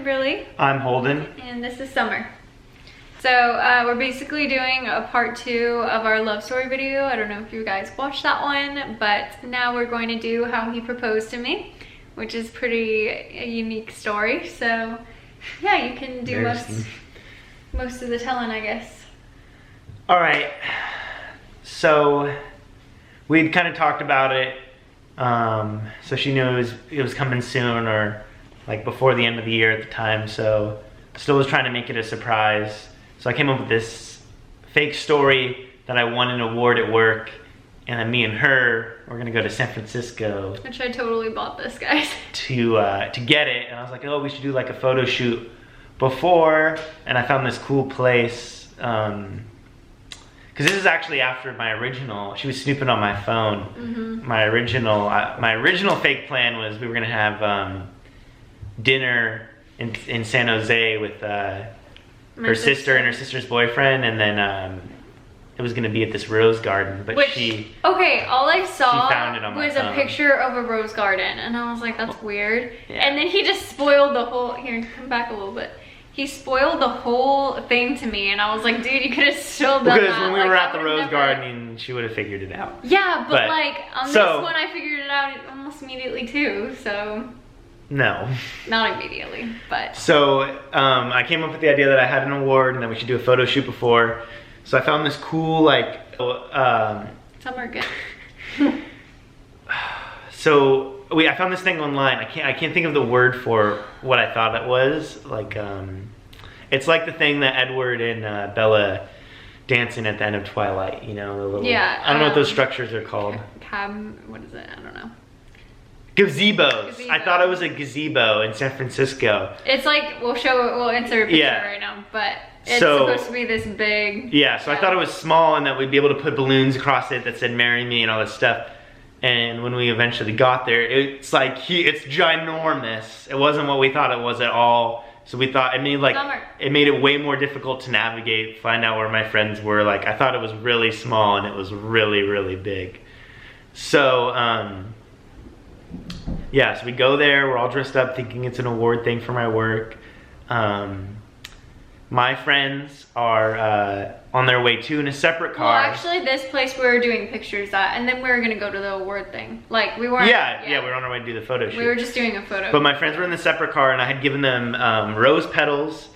Kimberly. I'm Holden. And this is Summer. So we're basically doing a part 2 of our love story video. I don't know if you guys watched that one, but now we're going to do how he proposed to me, which is pretty a unique story. So yeah, you can do most of the telling, I guess. All right, so we'd kind of talked about it, so she knew it was coming soon, or like before the end of the year at the time, so still was trying to make it a surprise. So I came up with this fake story that I won an award at work, and then me and her were gonna go to San Francisco. Which I totally bought this, guys. To get it, and I was like, oh, we should do like a photo shoot before, and I found this cool place, because this is actually after my original. She was snooping on my phone. Mm-hmm. My original fake plan was we were gonna have dinner in San Jose with her sister and her sister's boyfriend, and then it was gonna be at this rose garden. But all I saw found it on was my phone. A picture of a rose garden, and I was like, that's weird. Yeah. And then he just spoiled the whole. Here, come back a little bit. He spoiled the whole thing to me, and I was like, dude, you could have still done that. Because when we were at the rose garden, she would have figured it out. Yeah, but like on this one, I figured it out almost immediately too. So. No. Not immediately, but. So I came up with the idea that I had an award and that we should do a photo shoot before. So I found this cool like. Some are good. So I found this thing online. I can't think of the word for what I thought it was. Like it's like the thing that Edward and Bella dancing at the end of Twilight. You know, the little. Yeah. I don't know what those structures are called. What is it? I don't know. Gazebos. I thought it was a gazebo in San Francisco. It's like, we'll insert a picture right now, but it's supposed to be this big. Yeah, so I thought it was small and that we'd be able to put balloons across it that said marry me and all this stuff. And when we eventually got there, it's like, it's ginormous. It wasn't what we thought it was at all. So we thought, it made it way more difficult to navigate, find out where my friends were. Like, I thought it was really small and it was really, really big. So, yeah, so we go there, we're all dressed up thinking it's an award thing for my work. My friends are on their way too in a separate car. Well, actually, this place we were doing pictures at, and then we were gonna go to the award thing. Like, we weren't. Yeah, we were on our way to do the photo shoot. We were just doing a photo. But my friends were in the separate car, and I had given them rose petals,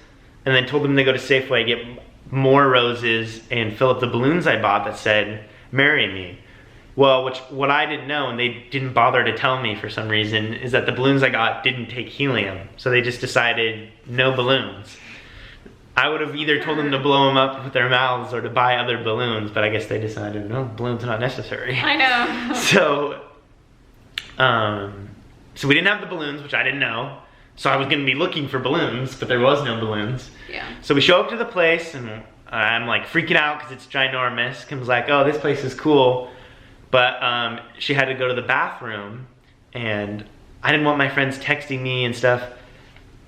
and then told them to go to Safeway, get more roses, and fill up the balloons I bought that said, marry me. Well, what I didn't know, and they didn't bother to tell me for some reason, is that the balloons I got didn't take helium. So they just decided no balloons. I would have either told them to blow them up with their mouths or to buy other balloons, but I guess they decided, no, balloons are not necessary. I know. So we didn't have the balloons, which I didn't know. So I was gonna be looking for balloons, but there was no balloons. Yeah. So we show up to the place, and I'm like freaking out because it's ginormous. Kim's like, oh, this place is cool. But she had to go to the bathroom, and I didn't want my friends texting me and stuff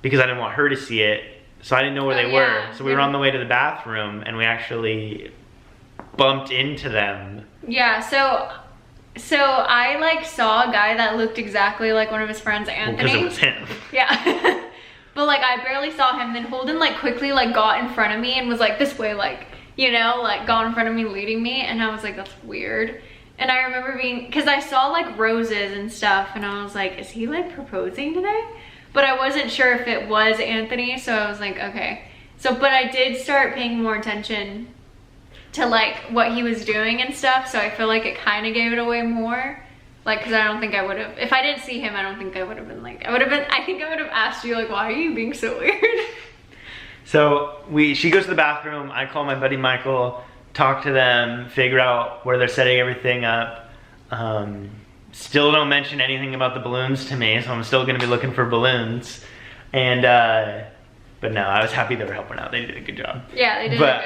because I didn't want her to see it. So I didn't know where they were. So we were on the way to the bathroom, and we actually bumped into them. Yeah, so I like saw a guy that looked exactly like one of his friends, Anthony. Because it was him. Yeah. But like I barely saw him. Then Holden like quickly like got in front of me and was like this way, like, you know, like got in front of me leading me, and I was like, that's weird. And I remember because I saw like roses and stuff, and I was like, is he like proposing today? But I wasn't sure if it was Anthony, so I was like, okay. So, but I did start paying more attention to like what he was doing and stuff, so I feel like it kind of gave it away more. Like, because I don't think I would have, if I didn't see him, I don't think I would have been like, I think I would have asked you like, why are you being so weird? So she goes to the bathroom, I call my buddy Michael, talk to them, figure out where they're setting everything up. Still don't mention anything about the balloons to me, so I'm still gonna be looking for balloons. And but no, I was happy they were helping out. They did a good job. Yeah, they did. But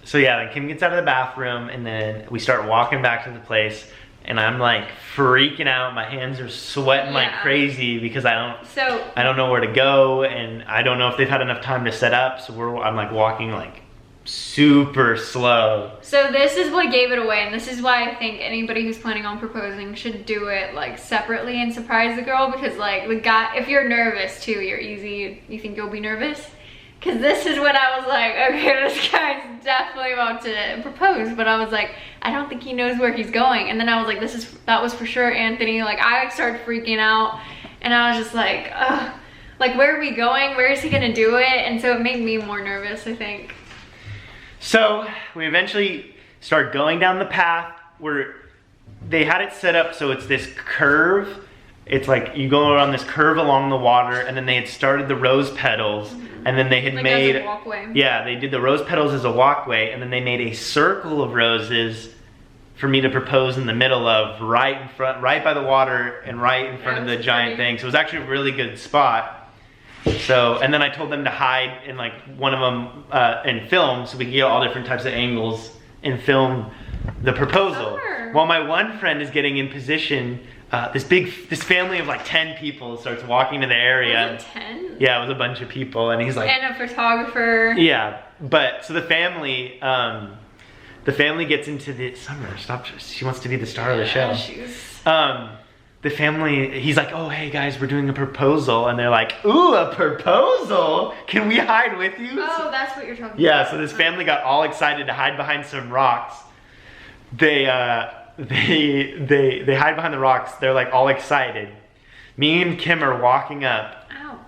so yeah, then Kim gets out of the bathroom, and then we start walking back to the place, and I'm like freaking out. My hands are sweating like crazy because I don't know where to go, and I don't know if they've had enough time to set up. So I'm like walking like super slow. So this is what gave it away, and this is why I think anybody who's planning on proposing should do it like separately and surprise the girl, because like the guy, if you're nervous too, you think you'll be nervous. Because this is when I was like, okay, this guy's definitely about to propose, but I was like, I don't think he knows where he's going. And then I was like, that was for sure Anthony. Like I started freaking out, and I was just like, ugh, like where are we going? Where is he gonna do it? And so it made me more nervous, I think. So we eventually start going down the path where they had it set up so it's this curve. It's like you go around this curve along the water, and then they had started the rose petals, and then they had like made as a walkway. Yeah, they did the rose petals as a walkway, and then they made a circle of roses for me to propose in the middle of, right in front, right by the water, and right in front of the giant thing. So it was actually a really good spot. So, and then I told them to hide in like one of them and film, so we could get all different types of angles and film the proposal. Sure. While my one friend is getting in position, this family of like 10 people starts walking to the area. Was it 10? Yeah, it was a bunch of people, and he's like, and a photographer. yeah, but so the family gets into the summer. Stop! She wants to be the star of the show. The family, he's like, oh, hey guys, we're doing a proposal. And they're like, ooh, a proposal? Can we hide with you? Oh, that's what you're talking about. Yeah, so this family got all excited to hide behind some rocks. They hide behind the rocks. They're like all excited. Me and Kim are walking up. Ow.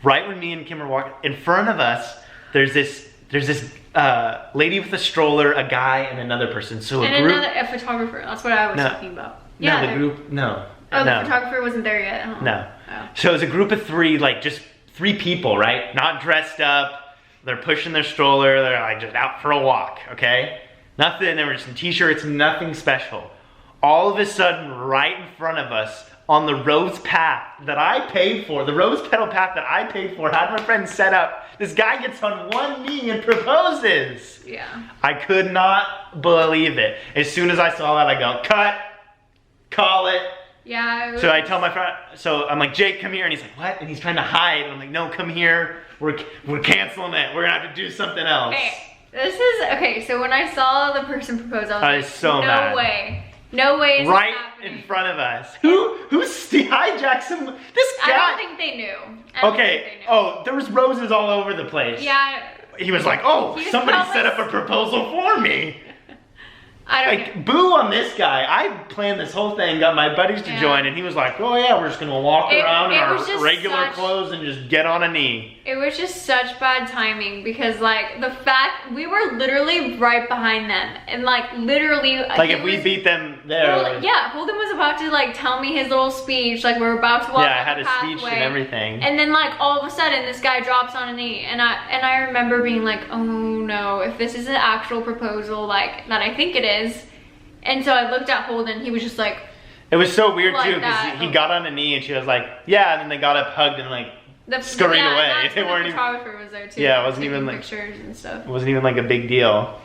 Right when me and Kim are walking, in front of us, there's this lady with a stroller, a guy, and another person. So a photographer. That's what I was talking about. Yeah, no, the group, no. Oh, no. the photographer wasn't there yet. Huh? No. Oh. So it was a group of three, like just 3 people, right? Not dressed up. They're pushing their stroller. They're like just out for a walk, okay? Nothing, they were just in t-shirts, nothing special. All of a sudden, right in front of us, on the rose path that I paid for, the rose petal path that I paid for, had my friend set up, this guy gets on one knee and proposes. Yeah. I could not believe it. As soon as I saw that, I go, cut. Call it. Yeah. So I tell my friend, so I'm like, Jake, come here. And he's like, what? And he's trying to hide. And I'm like, no, come here. We're canceling it. We're gonna have to do something else. Okay, so when I saw the person propose, I was like, so no mad. way. No way is right this happening. in front of us. Who hijacked some, this guy. I don't think they knew. Okay, oh, there was roses all over the place. Yeah. He was like, oh, somebody probably set up a proposal for me. I don't Like, boo on this guy. I planned this whole thing, got my buddies to join, and he was like, oh yeah, we're just gonna walk around in our regular clothes and just get on a knee. It was just such bad timing, because like the fact we were literally right behind them, and like literally like if we beat them there. Holden was about to like tell me his little speech, like we're about to walk. Yeah, I had a speech and everything. And then like all of a sudden this guy drops on a knee, and I remember being like, oh no, if this is an actual proposal like that I think it is. And so I looked at Holden, he was just like, it was so weird like too, because he got on a knee and she was like, yeah, and then they got up, hugged, and like scurried away. They weren't. The photographer was there too. Yeah, it wasn't even like pictures and stuff. It wasn't even like a big deal.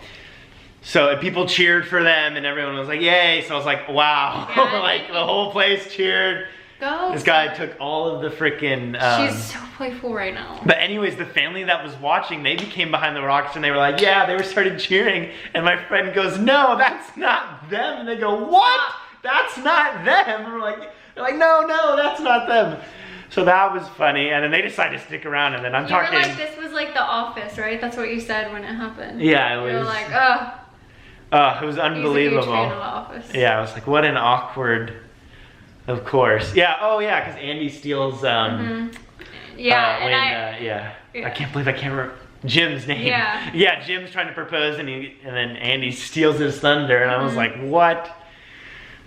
So people cheered for them, and everyone was like, yay! So I was like, wow, Yeah, like the whole place cheered. Go. This guy took all of the freaking. She's so playful right now. But anyways, the family that was watching, they became behind the rocks and they were like, yeah, they were started cheering. And my friend goes, no, that's not them. And they go, what? That's not them. And they're like, no, that's not them. So that was funny. And then they decided to stick around. And then I'm talking. You were like, this was like The Office, right? That's what you said when it happened. Yeah, it was. You were like, oh. It was unbelievable. He's a huge fan of The Office. Yeah, I was like, what an awkward. Of course. Yeah. Oh, yeah. Because Andy steals. Yeah. Yeah. I can't believe I can't remember Jim's name. Yeah. Yeah. Jim's trying to propose, and then Andy steals his thunder, and I was like, what?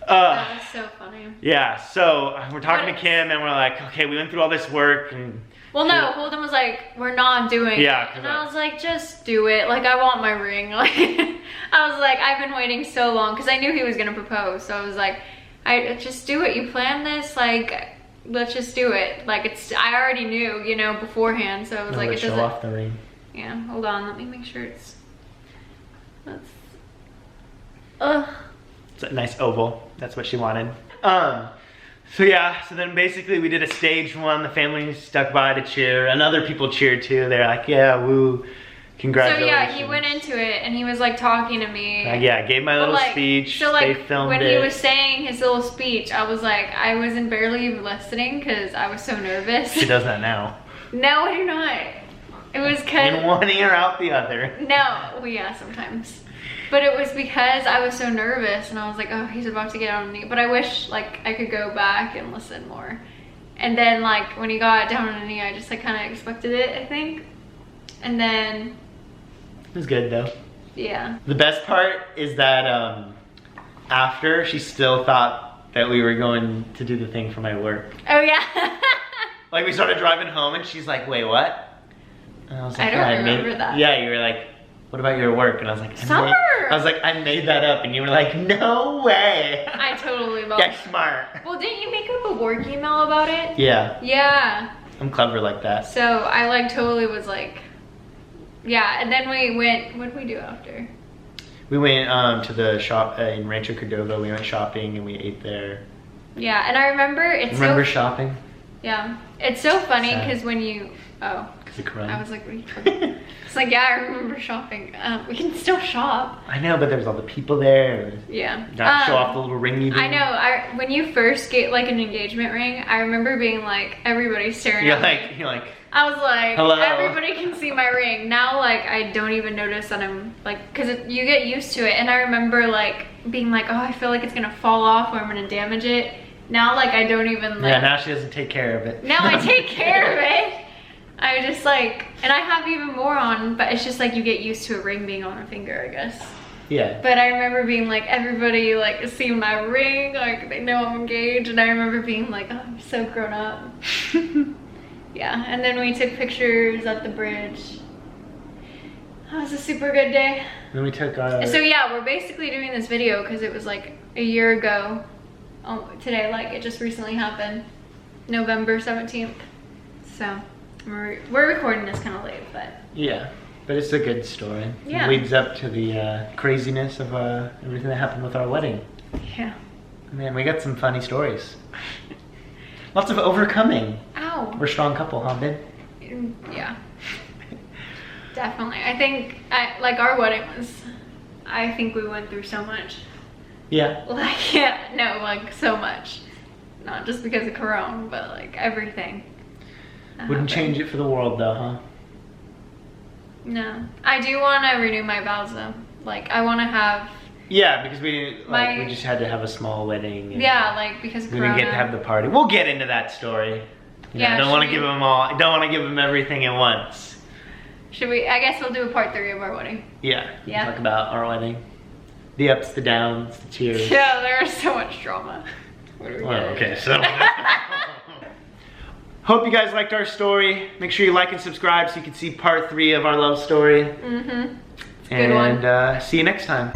That was so funny. Yeah. So we're talking to Kim, and we're like, okay, we went through all this work, and. Well, no, Holden was like, we're not doing it. And I was like, just do it. Like, I want my ring. Like, I was like, I've been waiting so long, because I knew he was gonna propose. So I was like, I just do it. You planned this, like, let's just do it. Like, I already knew, you know, beforehand. So I was like, it doesn't. Show off the ring. Yeah, hold on. Let me make sure it's. It's a nice oval. That's what she wanted. So yeah, so then basically we did a stage one. The family stuck by to cheer, and other people cheered too. They're like, yeah, woo. Congratulations. So yeah, he went into it and he was like talking to me. Yeah, I gave my little speech. So like they filmed when it. he was saying his little speech, I was like, I wasn't barely even listening because I was so nervous. She does that now. No, I do not. It was because in one ear, out the other. No, well yeah, sometimes. But it was because I was so nervous and I was like, oh, he's about to get on a knee. But I wish like I could go back and listen more. And then like when he got down on a knee, I just like kind of expected it, I think. And then it was good though. Yeah. The best part is that after, she still thought that we were going to do the thing for my work. Oh yeah. Like we started driving home and she's like, wait, what? And I was like, I don't remember that. Yeah, you were like, what about your work? And I was like, Summer! I was like, I made that up. And you were like, no way. I totally love Get smart. Well, didn't you make up a work email about it? Yeah. Yeah. I'm clever like that. So I like totally was like, yeah. And then we went, what did we do after? We went to the shop in Rancho Cordova. We went shopping and we ate there. Yeah, and I remember shopping? Yeah. It's so funny because when you, because of Corona. I was like, what are you talking about? It's like, yeah, I remember shopping. We can still shop. I know, but there's all the people there. Yeah. Got to show off the little ring you do. I know. When you first get like an engagement ring, I remember being like, everybody's staring at me. You're like, I was like, hello. Everybody can see my ring. Now, like, I don't even notice that I'm like, because you get used to it. And I remember like being like, oh, I feel like it's gonna fall off or I'm gonna damage it. Now, like, I don't even like. Yeah, now she doesn't take care of it. Now I take care of it. I just like, and I have even more on, but it's just like you get used to a ring being on a finger, I guess. Yeah. But I remember being like, everybody like seeing my ring, like they know I'm engaged, and I remember being like, oh, I'm so grown up. Yeah, and then we took pictures at the bridge. That was a super good day. Then we took our... So yeah, we're basically doing this video because it was like a year ago. Today, like it just recently happened, November 17th. So we're recording this kind of late, but yeah, but it's a good story. Yeah. It leads up to the craziness of everything that happened with our wedding. Yeah. Man, we got some funny stories. Lots of overcoming. Ow. We're a strong couple, huh, babe? Yeah. Definitely. I think like our wedding was. I think we went through so much. Yeah. Like, yeah, no, like so much. Not just because of Corona, but like everything. Wouldn't change it for the world though, huh? No. I do want to renew my vows though. Like, I want to have... Yeah, because we just had to have a small wedding. And yeah, like because of we Corona. didn't get to have the party. We'll get into that story. Yeah, I don't want to give them all. I don't want to give them everything at once. Should we? I guess we'll do a part 3 of our wedding. Yeah. We Yeah. can talk about our wedding. The ups, the downs, the tears. Yeah, there was so much drama. What are we Well, gonna okay, do? so. Hope you guys liked our story. Make sure you like and subscribe so you can see part 3 of our love story. Mm-hmm. And see you next time.